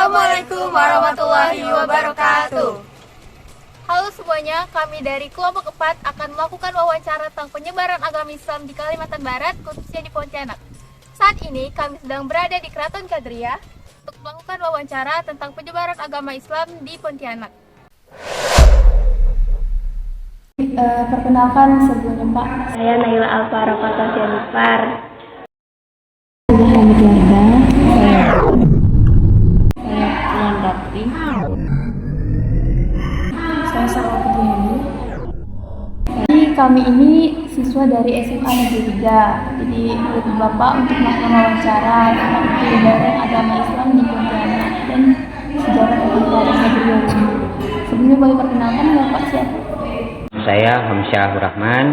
Assalamualaikum warahmatullahi wabarakatuh. Halo semuanya, kami dari kelompok 4 akan melakukan wawancara tentang penyebaran agama Islam di Kalimantan Barat, khususnya di Pontianak. Saat ini kami sedang berada di Keraton Kadriah untuk melakukan wawancara tentang penyebaran agama Islam di Pontianak. Perkenalkan sebelumnya Pak. Saya Naila Alfarokota Jennifer. Saya Hamid Wardah. Saya Puan Bakti. Saya Sarwa Putriani. Jadi kami ini siswa dari SMA Negeri 3. Jadi menurut Bapak untuk melakukan wawancara tentang penyebaran agama Islam di Pontianak dan sejarah keberadaan negeri ini. Sebelumnya boleh perkenalkan Bapak siapa? Saya Hamsyah Rahman.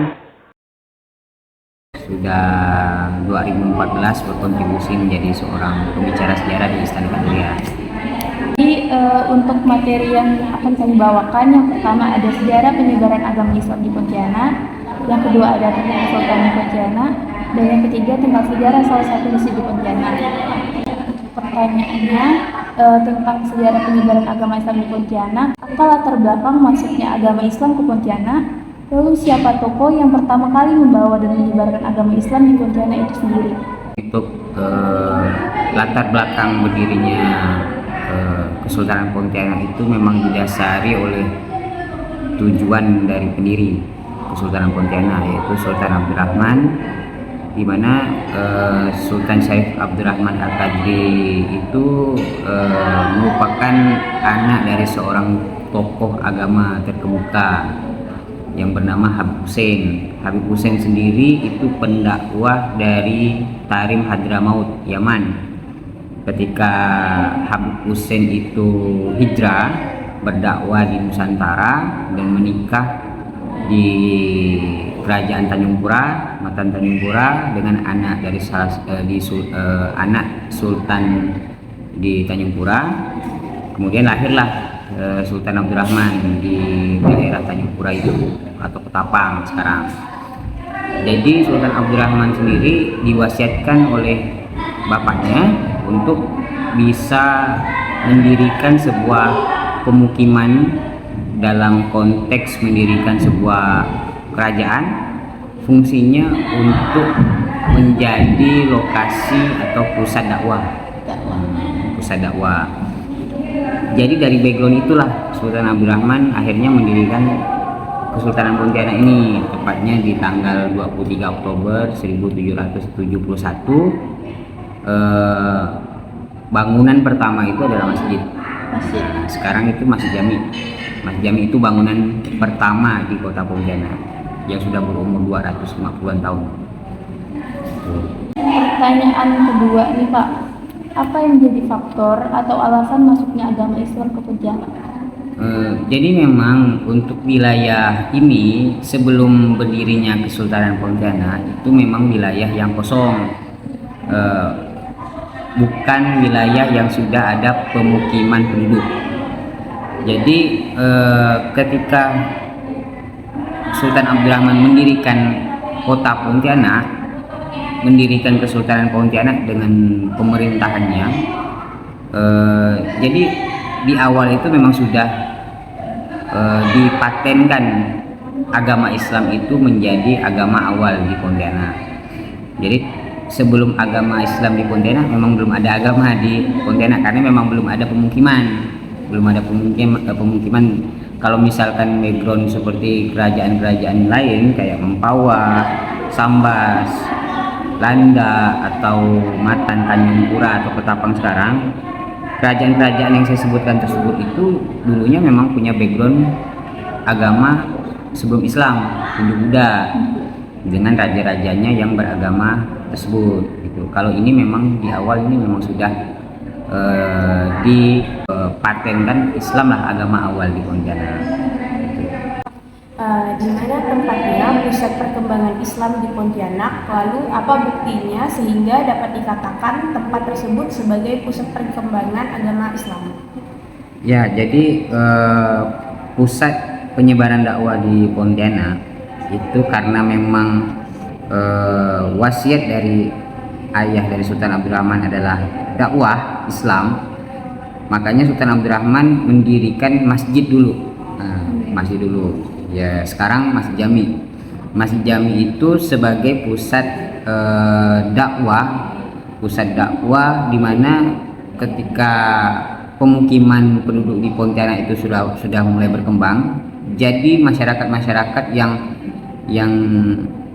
Sudah 2014 berkontribusi menjadi seorang pembicara sejarah di Istana Kadriah. Jadi untuk materi yang akan kami bawakan, yang pertama ada sejarah penyebaran agama Islam di Pontianak, yang kedua ada tentang Kesultanan Pontianak, dan yang ketiga tentang sejarah salah satu masjid di Pontianak. Pertanyaannya tentang sejarah penyebaran agama Islam di Pontianak, apa latar belakang masuknya agama Islam ke Pontianak? Lalu siapa tokoh yang pertama kali membawa dan menyebarkan agama Islam di Pontianak itu sendiri? Untuk latar belakang berdirinya Kesultanan Pontianak itu memang didasari oleh tujuan dari pendiri Kesultanan Pontianak, yaitu Sultan Abdurrahman, di mana Sultan Syarif Abdurrahman Al-Qadri itu merupakan anak dari seorang tokoh agama terkemuka yang bernama Habib Hussein. Habib Hussein sendiri itu pendakwah dari Tarim Hadramaut, Yaman. Ketika Habib Hussein itu hijrah berdakwah di Nusantara dan menikah di Kerajaan Tanjung Pura, Matan Tanjung Pura, dengan anak dari anak Sultan di Tanjung Pura. Kemudian lahirlah Sultan Abdurrahman di daerah Tanjung Pura itu, atau Ketapang sekarang. Jadi Sultan Abdurrahman sendiri diwasiatkan oleh bapaknya untuk bisa mendirikan sebuah pemukiman dalam konteks mendirikan sebuah kerajaan, fungsinya untuk menjadi lokasi atau pusat dakwah. Jadi dari background itulah Sultan Abdurrahman akhirnya mendirikan Kesultanan Pontianak ini, tepatnya di tanggal 23 Oktober 1771. Bangunan pertama itu adalah masjid. Nah, sekarang itu Masjid Jami. Masjid Jami itu bangunan pertama di kota Pontianak yang sudah berumur 250-an tahun. Pertanyaan kedua nih Pak, apa yang menjadi faktor atau alasan masuknya agama Islam ke Pontianak? Jadi memang untuk wilayah ini sebelum berdirinya Kesultanan Pontianak itu memang wilayah yang kosong, bukan wilayah yang sudah ada pemukiman penduduk. Jadi ketika Sultan Abdurrahman mendirikan kota Pontianak, mendirikan Kesultanan Pontianak dengan pemerintahannya, jadi di awal itu memang sudah dipatenkan agama Islam itu menjadi agama awal di Pontianak. Jadi sebelum agama Islam di Pontianak memang belum ada agama di Pontianak, karena memang belum ada pemukiman. Kalau misalkan background seperti kerajaan-kerajaan lain kayak Mempawah, Sambas, Landa, atau Matan Tanjung Pura atau Ketapang sekarang, kerajaan-kerajaan yang saya sebutkan tersebut itu dulunya memang punya background agama sebelum Islam, Hindu Buddha, dengan raja-rajanya yang beragama tersebut gitu. Kalau ini memang di awal ini memang sudah dipatenkan Islam lah agama awal di Pontianak. Di mana tempatnya pusat perkembangan Islam di Pontianak? Lalu apa buktinya sehingga dapat dikatakan tempat tersebut sebagai pusat perkembangan agama Islam? Ya, jadi pusat penyebaran dakwah di Pontianak itu karena memang wasiat dari ayah dari Sultan Abdurrahman adalah dakwah Islam, makanya Sultan Abdurrahman mendirikan masjid dulu. Masjid dulu. Ya, sekarang Masjid Jami. Masjid Jami itu sebagai pusat dakwah, di mana ketika pemukiman penduduk di Pontianak itu sudah mulai berkembang, jadi masyarakat yang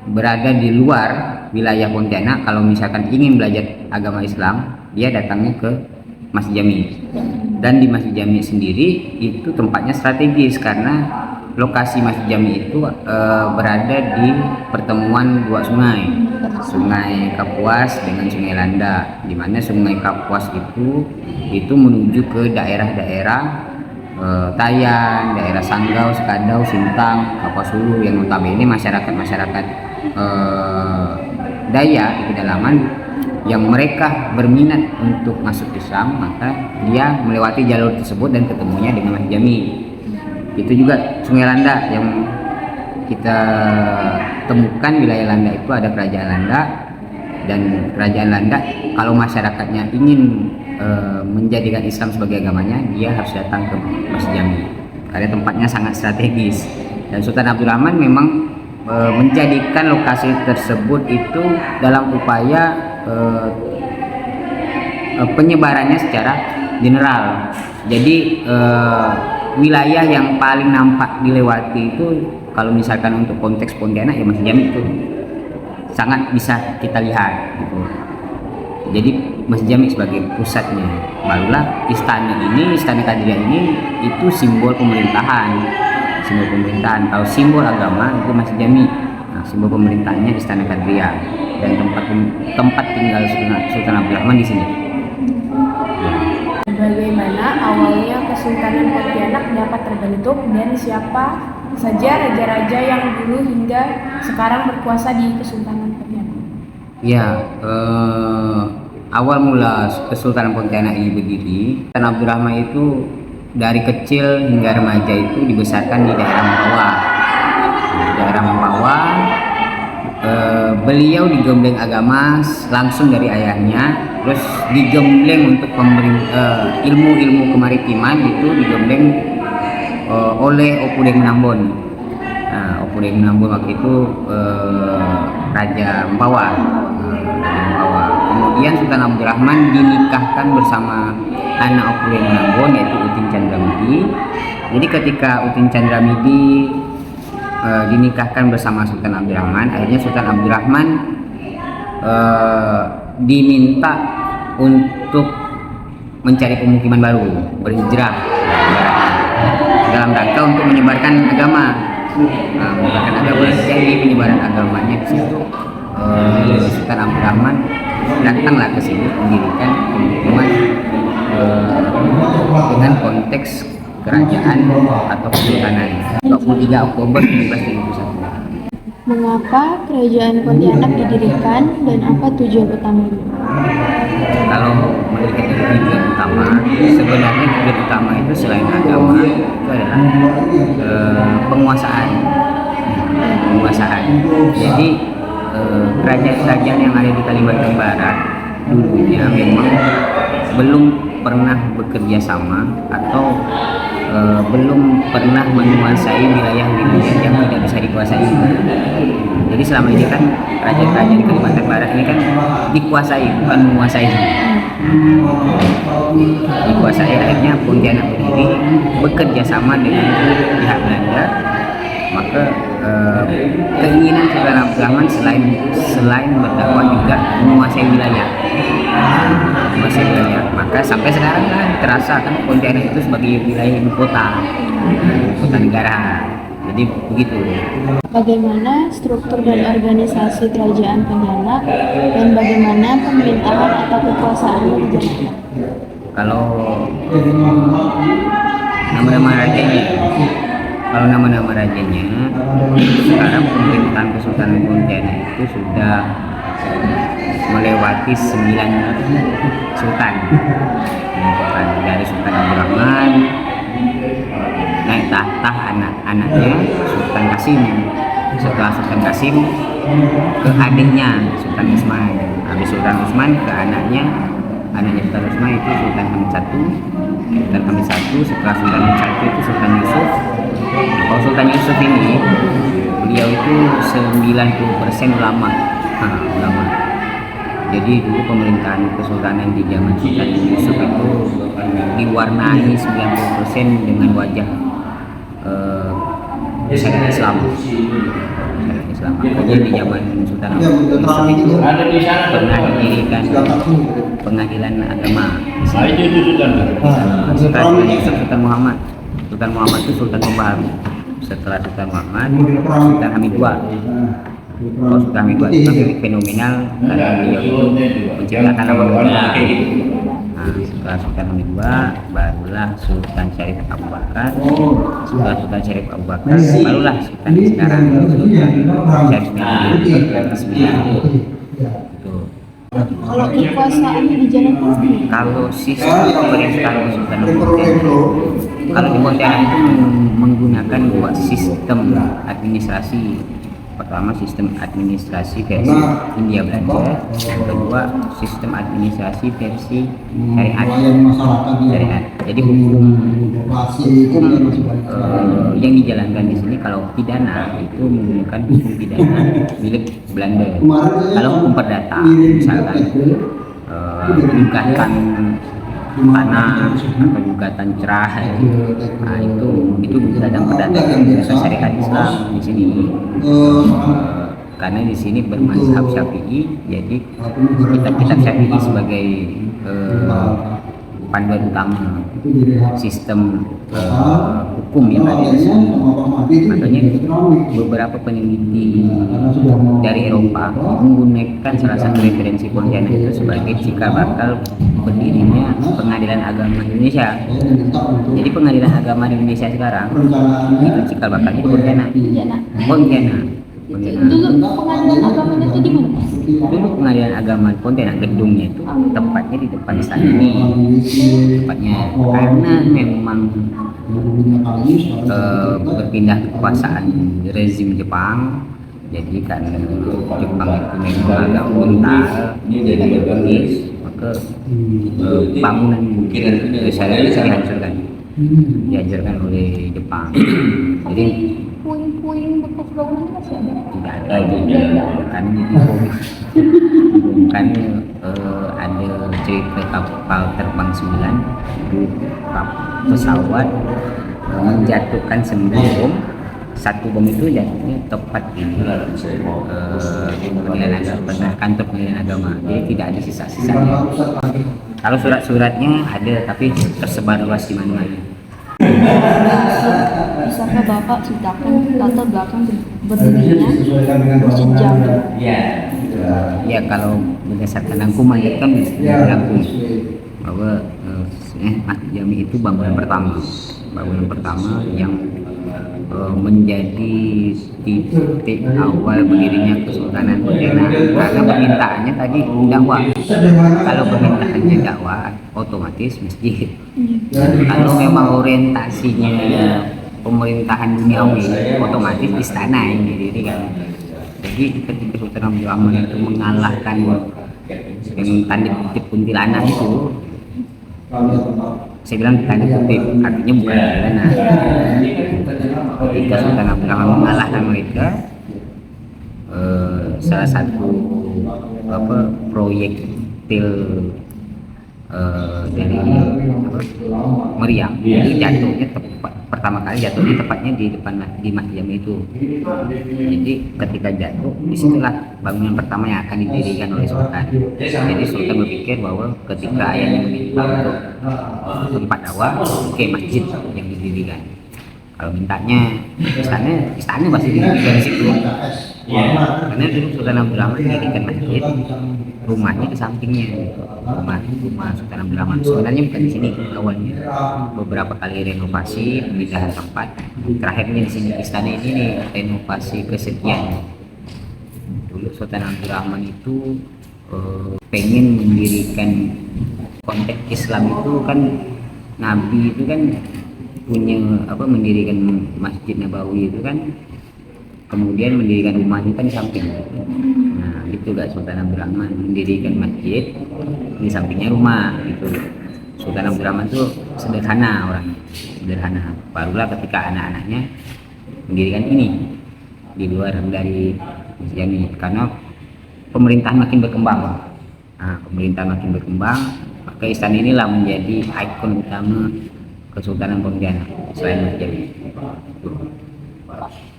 berada di luar wilayah Pontianak kalau misalkan ingin belajar agama Islam, dia datangnya ke Masjid Jami. Dan di Masjid Jami sendiri itu tempatnya strategis karena lokasi Masjid Jami itu berada di pertemuan dua sungai, Sungai Kapuas dengan Sungai Landa, di mana Sungai Kapuas itu menuju ke daerah-daerah Tayan, daerah Sanggau, Sekadau, Sintang, Kapuas Hulu, yang notabene masyarakat Dayak di pedalaman yang mereka berminat untuk masuk Islam, maka dia melewati jalur tersebut dan ketemunya dengan Masjid Jami. Itu juga Sungai Landa yang kita temukan, wilayah Landa itu ada Kerajaan Landa, dan Kerajaan Landa kalau masyarakatnya ingin menjadikan Islam sebagai agamanya, dia harus datang ke Masjid Jami karena tempatnya sangat strategis. Dan Sultan Abdurrahman memang menjadikan lokasi tersebut itu dalam upaya penyebarannya secara general. Jadi wilayah yang paling nampak dilewati itu kalau misalkan untuk konteks Pontianak ya Masjid Jami itu sangat bisa kita lihat gitu. Jadi Masjid Jami sebagai pusatnya, barulah Istana Kadria ini itu simbol pemerintahan. Kalau simbol agama itu Masjid Jami. Nah, simbol pemerintahnya Istana Kadria dan tempat tinggal Sultan Abdurrahman di sini. Bagaimana awalnya Kesultanan Pontianak dapat terbentuk dan siapa saja raja-raja yang dulu hingga sekarang berkuasa di Kesultanan Pontianak? Ya, awal mula Kesultanan Pontianak ini berdiri, Sultan Abdurrahman itu dari kecil hingga remaja itu dibesarkan di daerah Mempawah. Beliau digembleng agama langsung dari ayahnya, terus digembleng untuk ilmu-ilmu kemaritiman itu digembleng oleh Opudeng Menambon. Opudeng Menambon waktu itu Raja Mempawah. Kemudian Sultan Abdurrahman dinikahkan bersama anak Opudeng Menambon yaitu Utin Chandramidi. Jadi ketika Utin Chandramidi dinikahkan bersama Sultan Abdurrahman, akhirnya Sultan Abdurrahman diminta untuk mencari pemukiman baru, berhijrah dalam rangka untuk menyebarkan agama. Jadi penyebaran agamanya di situ Sultan Abdurrahman datanglah ke sini mendirikan pemukiman dengan konteks kerajaan atau kesultanan 23 Oktober 1971. Mengapa Kerajaan Pontianak didirikan dan apa tujuan utamanya? Kalau melihat dari tujuan utama, sebenarnya tujuan utama itu selain agama itu adalah penguasaan. Jadi kerajaan-kerajaan yang ada di Kalimantan Barat dulunya memang belum pernah bekerja sama atau belum pernah menguasai wilayah-wilayah yang tidak bisa dikuasai. Jadi selama ini kan kerajaan-kerajaan Kalimantan Barat ini kan dikuasai, bukan menguasai. Dikuasai, akhirnya Pontianak berdiri bekerja sama dengan pihak Belanda. Maka keinginan Sultan Abdurrahman selain berdakwah juga menguasai wilayah. Maka sampai sekarang kan terasa kan Pontianak itu sebagai wilayah ibu kota negara. Jadi begitu. Bagaimana struktur dan organisasi Kerajaan Pontianak dan bagaimana pemerintahan atau kekuasaannya dijalankan? Kalau nama-nama rajanya, sekarang pemerintahan Kesultanan Pontianak itu sudah melewati 9 sultan. Dari Sultan Abdurrahman naik tahta anak-anaknya Sultan Kasim. Setelah Sultan Kasim ke adiknya Sultan Utsman. Habis Sultan Utsman ke anaknya anaknya Sultan Osman itu Sultan Hamid I. Sultan Hamid I, setelah Sultan Hamid I itu Sultan Yusuf. Kalau Sultan Yusuf ini beliau itu 90% ulama. Ulama. Jadi dulu pemerintahan kesultanan di zaman Sultan Yusuf itu diwarnai 90% dengan wajah syariat Islam. Makanya di zaman Sultan Yusuf itu pernah didirikan pengadilan agama. Setelah Yusuf Sultan Muhammad itu Sultan pembaharu. Setelah Sultan Muhammad, Sultan Hamid II. Kalau Sultan Hamid II itu fenomenal karena beliau itu menciptakan nama negara. Nah, setelah Sultan Hamid II, barulah Sultan Syarif Abu Bakar. Setelah Sultan Syarif Abu Bakar, barulah Sultan sekarang Sultan Syarif Ismail. Kalau kekuasaannya dijalankan sendiri. Kalau sistem pemerintahan Sultan kalau di Pontianak itu menggunakan dua sistem administrasi. Pertama sistem administrasi versi Hindia Belanda, kedua sistem administrasi versi syariat. Jadi hukum yang dijalankan di sini kalau pidana itu menggunakan hukum pidana milik Belanda. Kalau hukum perdata misalkan gugatan tanah atau gugatan cerai, nah itu gugatan perdata gugatan syariat Islam di sini. Karena di sini bermazhab Syafi'i, jadi kitab-kitab Syafi'i sebagai panduan utama sistem hukum yang ada di sini. Makanya beberapa peneliti dari Eropa menggunakan salah satu referensi Pontianak itu sebagai cikal bakal berdirinya Pengadilan Agama Indonesia. Jadi Pengadilan Agama di Indonesia sekarang itu cikal bakalnya di Pontianak. Dulu pengadilan agamanya itu di mana? Dulu Pengadilan Agama Pontianak gedungnya itu tepatnya di depan istana ini. Tepatnya karena memang berpindah kekuasaan rezim Jepang. Jadi karena Jepang itu memang agak frontal jadi Inggris, maka bangunan saya dihancurkan oleh Jepang. Jadi Puing-puing bekas bangunan masih ada? tidak ada kan ada cerita kapal terbang 9 itu pesawat menjatuhkan 9 bom. Satu bom itu jatuhnya tepat di kantor Pengadilan Agama, jadi tidak ada sisa-sisanya. Kalau surat-suratnya ada tapi tersebar luas di mana-mana. Bisakah Bapak ceritakan latar belakang berdirinya Masjid Jami? Ya kalau berdasarkan rangkuman itu kan dirangkum bahwa Masjid Jami itu bangunan pertama yang menjadi titik awal berdirinya Kesultanan Pontianak. Karena permintaannya tadi dakwah. Kalau permintaannya dakwah, otomatis masjid. Kalau memang orientasinya pemerintahan duniawi, otomatis istana yang didirikan. Jadi ketika Sultan Abdul Rahman itu mengalahkan yang tanda kutip kuntilanak itu, saya bilang tanda kutip, artinya bukan kuntilanak. Ketika Sultan Abdul Rahman mengalahkan mereka, salah satu proyektil dari meriam itu jatuhnya pertama kali jatuhnya tepatnya di depan di Masjid Jami itu. Jadi ketika jatuh, disitulah bangunan pertama yang akan didirikan oleh Sultan. Jadi Sultan berpikir bahwa ketika ayahnya meminta untuk tempat dakwah, oke, masjid yang didirikan. Kalau mintanya istana pasti didirikan di situ. Karena dulu Sultan Abdul Rahman mendirikan masjid, rumahnya di sampingnya, rumah Sultan Abdul Rahman. Sebenarnya bukan di sini awalnya, beberapa kali renovasi, pemindahan tempat. Terakhirnya di sini istana ini nih renovasi kesekian. Dulu Sultan Abdul Rahman itu pengen mendirikan konteks Islam itu kan, Nabi itu kan punya mendirikan Masjid Nabawi itu kan kemudian mendirikan rumahnya kan di samping. Nah gitu guys, Sultan Abdurrahman mendirikan masjid di sampingnya rumah gitu. Sultan Abdurrahman tuh sederhana orangnya, sederhana. Barulah ketika anak-anaknya mendirikan ini di luar dari Masjid Jami, karena pemerintahan makin berkembang. Nah, pemerintahan makin berkembang, maka istana inilah menjadi ikon utama Kesultanan Pontianak selain Masjid Jami.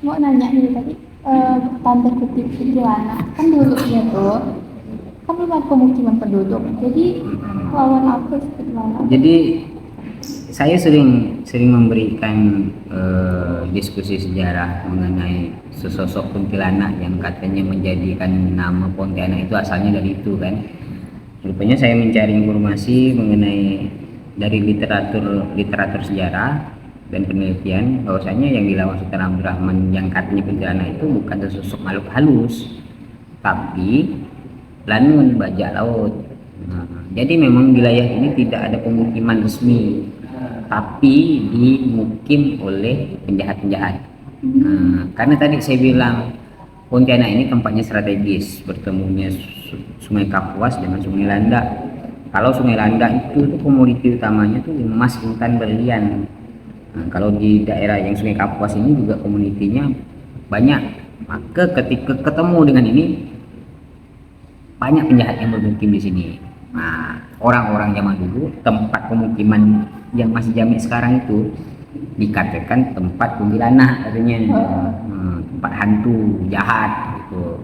Mau nanya nih tadi, tanda kutip kuntilanak kan dulu ya tuh kan belum ada pemukiman penduduk, jadi lawan apa sih kuntilanak? Jadi saya sering memberikan diskusi sejarah mengenai sesosok kuntilanak yang katanya menjadikan nama Pontianak itu asalnya dari itu kan. Rupanya saya mencari informasi mengenai dari literatur sejarah dan penelitian bahwasanya yang dilawan Sultan Abdurrahman yang katanya kuntilanak itu bukan sesosok makhluk halus, tapi lanun bajak laut. Nah, jadi memang wilayah ini tidak ada pemukiman resmi, tapi dimukim oleh penjahat-penjahat. Nah, karena tadi saya bilang Pontianak ini tempatnya strategis, bertemunya Sungai Kapuas dengan Sungai Landak. Kalau Sungai Landak itu komoditi utamanya tuh emas, intan, berlian. Nah, kalau di daerah yang Sungai Kapuas ini juga komoditinya banyak. Maka ketika ketemu dengan ini, banyak penjahat yang bermukim di sini. Nah, orang-orang zaman dulu tempat pemukiman yang masih Jami sekarang itu dikatakan tempat kuntilanak katanya, tempat hantu jahat gitu.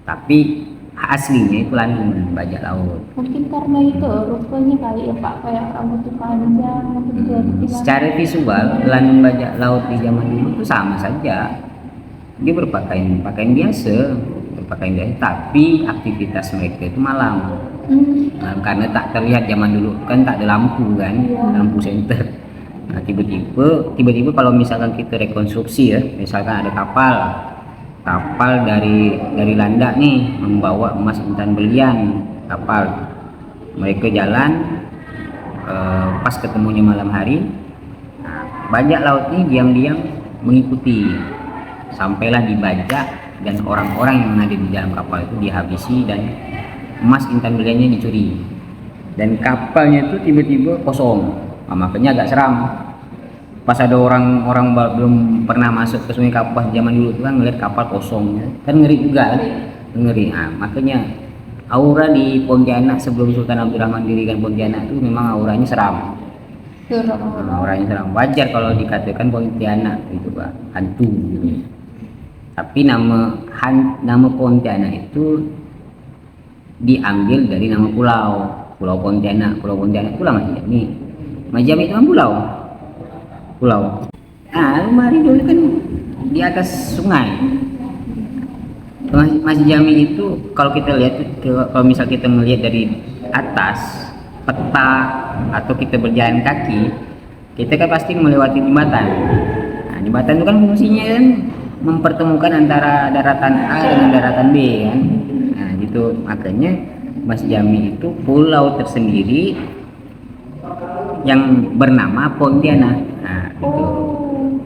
Tapi aslinya itu lanun bajak laut. Mungkin karena itu rupanya kali ya Pak, kayak rambutnya panjang, rambutnya Secara visual lanun bajak laut di zaman dulu itu sama saja, dia berpakaian biasa, tapi aktivitas mereka itu malam. Nah, karena tak terlihat zaman dulu kan tak ada lampu kan, lampu senter. Nah, tiba-tiba kalau misalkan kita rekonstruksi ya, misalkan ada kapal dari Landak nih membawa emas, intan, berlian, kapal. Mereka jalan pas ketemunya malam hari. Nah, bajak laut ini diam-diam mengikuti sampailah dibajak dan orang-orang yang ada di dalam kapal itu dihabisi dan emas, intan, berliannya dicuri. Dan kapalnya itu tiba-tiba kosong. Nah, makanya agak seram. Pas ada orang belum pernah masuk ke Sungai Kapuas zaman dulu itu kan ngeliat kapal kosong, kan ngeri juga kan? Ngeri. Nah, makanya aura di Pontianak sebelum Sultan Abdurrahman dirikan Pontianak itu memang auranya seram. Auranya seram. Wajar kalau dikatakan Pontianak itu Pak, hantu gitu. Tapi nama Pontianak itu diambil dari nama Pulau Pontianak. Pulau Pontianak itulah Masjid Jami. Masjid Jami itu kan pulau. Nah, mari dulu kan di atas sungai. Masjid Jami itu kalau kita lihat, kalau misal kita melihat dari atas peta atau kita berjalan kaki, kita kan pasti melewati jembatan. Nah, jembatan itu kan fungsinya kan mempertemukan antara daratan A dengan daratan B kan. Nah, gitu. Makanya Masjid Jami itu pulau tersendiri yang bernama Pontianak. Nah, gitu.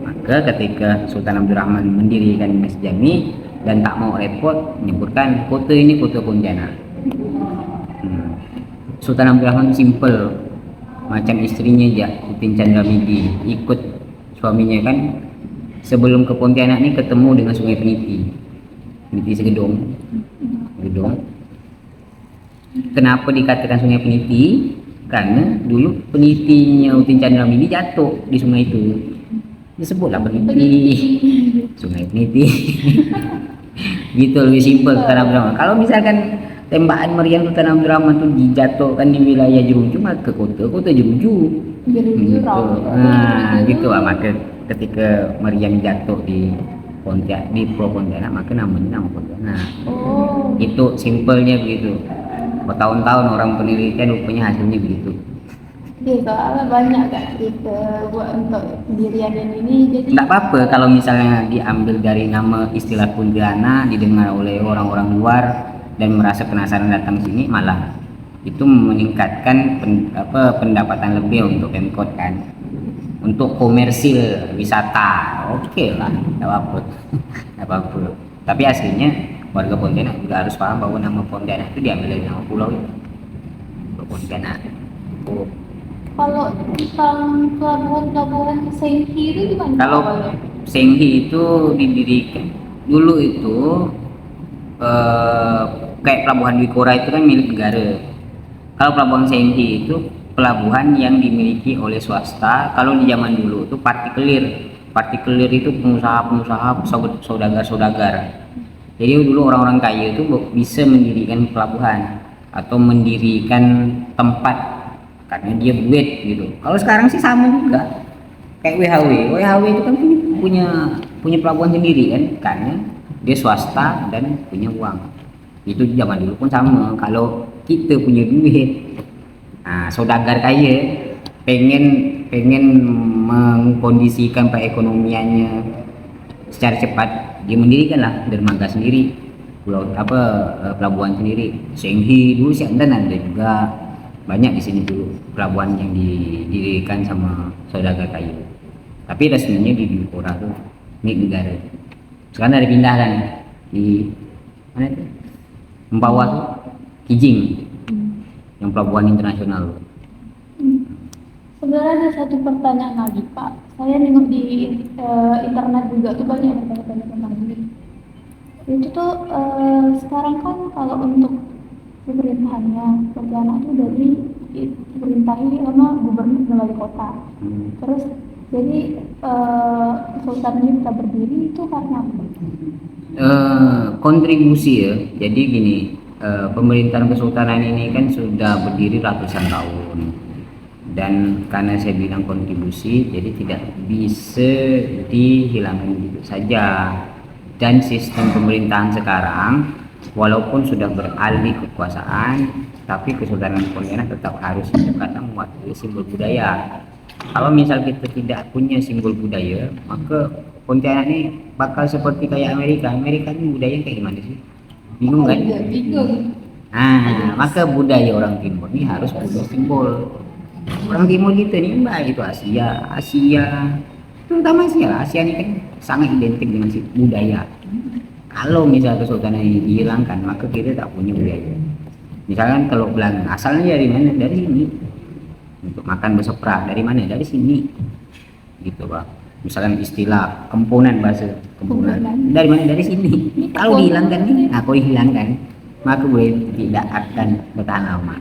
Maka ketika Sultan Abdurrahman mendirikan Masjid Jami dan tak mau repot menyebutkan kota ini kota Pontianak. Sultan Abdurrahman simple, macam istrinya aja, Utin Chandramidi, ikut suaminya kan sebelum ke Pontianak ini ketemu dengan Sungai Peniti Segedong. Kenapa dikatakan Sungai Peniti? Karena dulu penitinya Utin Chandramidi jatuh di sungai itu, disebutlah Peniti, Sungai Peniti. Gitu, lebih simpel Sultan Abdurrahman. Kalau misalkan tembakan meriam Sultan Abdurrahman itu dijatuhkan di wilayah Jeruju, maka kota Jeruju. Gitu. Nah, gitu lah. Maka ketika meriam jatuh di Pulau Pontianak, maka namanya nama Pontianak. Itu simpelnya begitu. Bertahun-tahun orang penelitian rupanya hasilnya begitu. Iya, soalnya banyak kan kita buat untuk pendirian ini, jadi Tidak apa-apa kalau misalnya diambil dari nama istilah Pontianak, didengar oleh orang-orang luar dan merasa penasaran datang sini, malah itu meningkatkan pendapatan lebih untuk Pemkot kan, untuk komersil wisata, oke lah, nggak apa-apa. Nggak apa-apa. Tapi aslinya warga Pontianak juga harus paham bahwa nama Pontianak itu diambil dari nama pulau itu, Pulau Pontianak. Oh. Kalau tentang pelabuhan Senghi itu gimana? Kalau Senghi itu didirikan dulu itu kayak pelabuhan Wikora itu kan milik negara. Kalau pelabuhan Senghi itu pelabuhan yang dimiliki oleh swasta. Kalau di zaman dulu itu partikelir. Partikelir itu pengusaha-pengusaha, saudagar-saudagar. Jadi dulu orang-orang kaya itu bisa mendirikan pelabuhan atau mendirikan tempat karena dia duit gitu. Kalau sekarang sih sama juga. Kayak WHW itu kan punya pelabuhan sendiri kan, karena dia swasta dan punya uang. Itu zaman dulu pun sama. Kalau kita punya duit, nah, saudagar kaya pengen mengkondisikan perekonomiannya secara cepat, dia mendirikan lah dermaga sendiri, pelabuhan sendiri. Senghi dulu sih ada juga banyak di sini dulu pelabuhan yang didirikan sama saudagar kayu. Tapi resminya di Wikora tuh milik negara. Sekarang ada pindah kan di mana itu? Mempawah tuh Kijing, yang pelabuhan internasional. Sebenarnya ada satu pertanyaan lagi Pak. Saya nengok di internet juga tuh banyak yang bertanya tentang ini. Itu tuh sekarang kan kalau untuk pemerintahannya Pontianak itu dari diperintahi sama gubernur dan wali kota. Terus jadi kesultanan ini bisa berdiri itu karena apa? Kontribusi ya. Jadi gini, pemerintahan kesultanan ini kan sudah berdiri ratusan tahun. Dan karena saya bilang kontribusi, jadi tidak bisa dihilangkan begitu saja. Dan sistem pemerintahan sekarang walaupun sudah beralih kekuasaan, tapi Kesultanan Pontianak tetap harus karena mewakili simbol budaya. Kalau misal kita tidak punya simbol budaya, maka Pontianak ini bakal seperti kayak Amerika. Amerika ini budaya kayak gimana sih? Bingung kan? Bingung. Nah, maka budaya orang Timur ini harus punya simbol. Orang Timur kita nih mbak itu Asia, terutama Asia ini kan sangat identik dengan budaya. Kalau misal Kesultanan ini dihilangkan, maka kita tak punya budaya. Misalkan kalau bilang asalnya dari mana? Dari sini. Untuk makan besoprak dari mana? Dari sini. Gitu Pak. Misalkan istilah komponen bahasa komponen dari mana? Dari sini. Kalau dihilangkan nih, kalau dihilangkan, maka budaya tidak akan bertahan lama.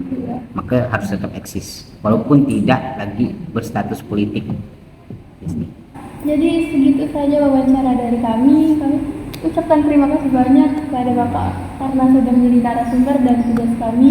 Maka harus tetap eksis, walaupun tidak lagi berstatus politik. Jadi segitu saja wawancara dari kami. Kami ucapkan terima kasih banyak kepada Bapak karena sudah menjadi narasumber dan tugas kami